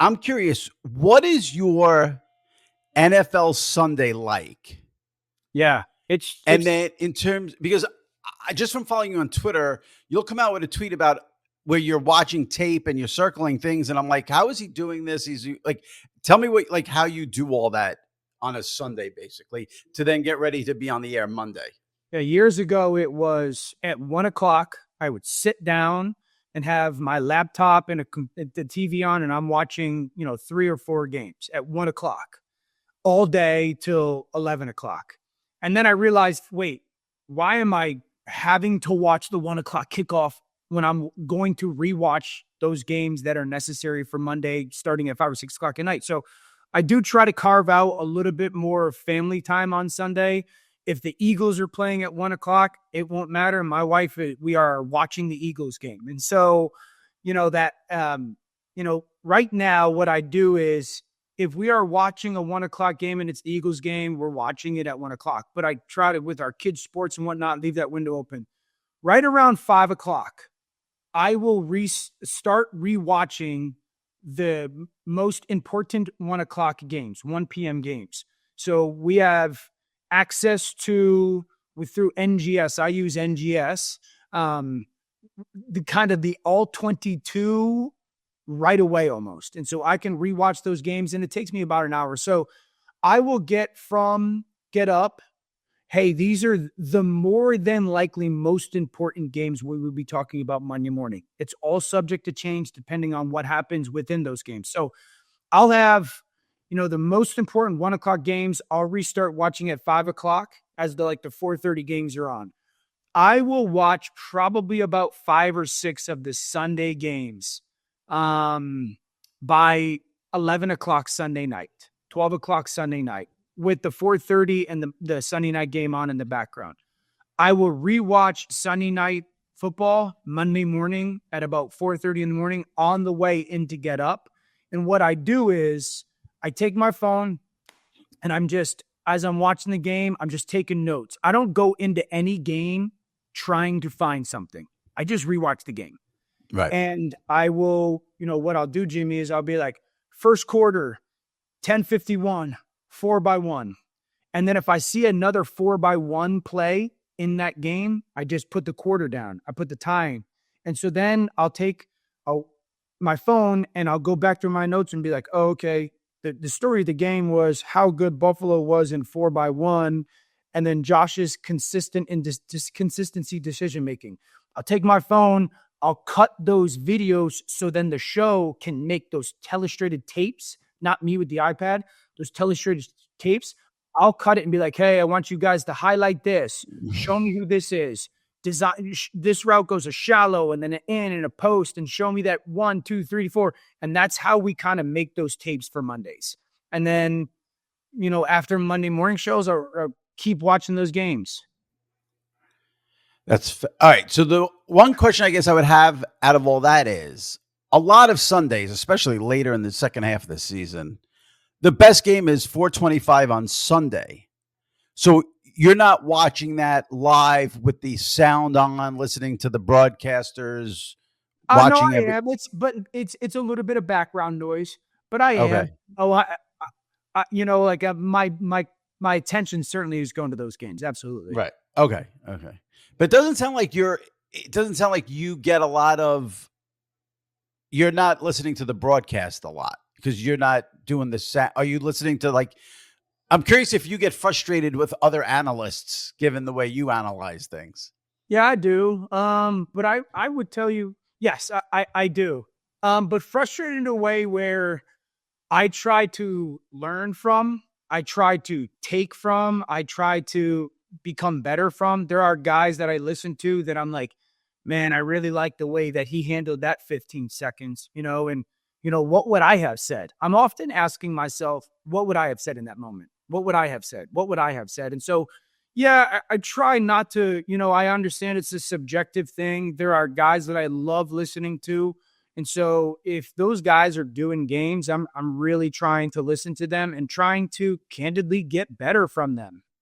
I'm curious, what is your NFL Sunday like? Yeah, And it's then in terms, because I just from following you on Twitter, you'll come out with a tweet about where you're watching tape and you're circling things. And I'm like, how is he doing this? He's like, tell me what, like, how you do all that on a Sunday, basically, to then get ready to be on the air Monday. Yeah, years ago, it was at 1 o'clock. I would sit down and have my laptop and the TV on, and I'm watching, 3 or 4 games at 1 o'clock all day till 11 o'clock. And then I realized, wait, why am I having to watch the 1 o'clock kickoff when I'm going to rewatch those games that are necessary for Monday starting at 5 or 6 o'clock at night? So I do try to carve out a little bit more family time on Sunday. If the Eagles are playing at 1 o'clock, it won't matter. My wife, we are watching the Eagles game. And so, right now what I do is if we are watching a 1 o'clock game and it's the Eagles game, we're watching it at 1 o'clock. But I try to, with our kids' sports and whatnot, leave that window open. Right around 5 o'clock, I will start rewatching the most important 1 o'clock games, 1 p.m. games. So we have access to through NGS. I use NGS, the all 22 right away almost. And so I can rewatch those games and it takes me about an hour. So I will get up. Hey, these are the more than likely most important games we will be talking about Monday morning. It's all subject to change depending on what happens within those games. So I'll have, the most important 1 o'clock games. I'll restart watching at 5 o'clock as the 4:30 games are on. I will watch probably about 5 or 6 of the Sunday games by 11 o'clock Sunday night, 12 o'clock Sunday night, with the 4:30 and the Sunday night game on in the background. I will rewatch Sunday night football Monday morning at about 4:30 in the morning on the way in to get up. And what I do is I take my phone and as I'm watching the game, I'm just taking notes. I don't go into any game trying to find something. I just rewatch the game. Right. And I will, what I'll do, Jimmy, is I'll be like, first quarter, 10:51, 4-by-1. And then if I see another 4-by-1 play in that game, I just put the quarter down. I put the time. And so then I'll take my phone and I'll go back through my notes and be like, oh, okay, the story of the game was how good Buffalo was in 4-by-1. And then Josh's consistent and consistency decision-making. I'll take my phone, I'll cut those videos so then the show can make those telestrated tapes, not me with the iPad, those telestrated tapes. I'll cut it and be like, hey, I want you guys to highlight this. Show me who this is. This route goes a shallow and then an in and a post and show me that 1, 2, 3, 4. And that's how we kind of make those tapes for Mondays. And then, after Monday morning shows, I'll keep watching those games. All right. So the one question I guess I would have out of all that is a lot of Sundays, especially later in the second half of the season, the best game is 4:25 on Sunday. So you're not watching that live with the sound on, listening to the broadcasters. Watching no, I am. It's a little bit of background noise, but I am. Okay. Oh, my attention certainly is going to those games. Absolutely. Right. Okay. But it doesn't sound like you get a lot of. You're not listening to the broadcast a lot because you're not doing the sound. Are you listening to I'm curious if you get frustrated with other analysts, given the way you analyze things. Yeah, I do. But I would tell you, yes, I do. But frustrated in a way where I try to learn from, I try to take from, I try to become better from. There are guys that I listen to that I'm like, man, I really like the way that he handled that 15 seconds, and what would I have said? I'm often asking myself, what would I have said in that moment? What would I have said? What would I have said? And so, yeah, I try not to, I understand it's a subjective thing. There are guys that I love listening to. And so if those guys are doing games, I'm really trying to listen to them and trying to candidly get better from them.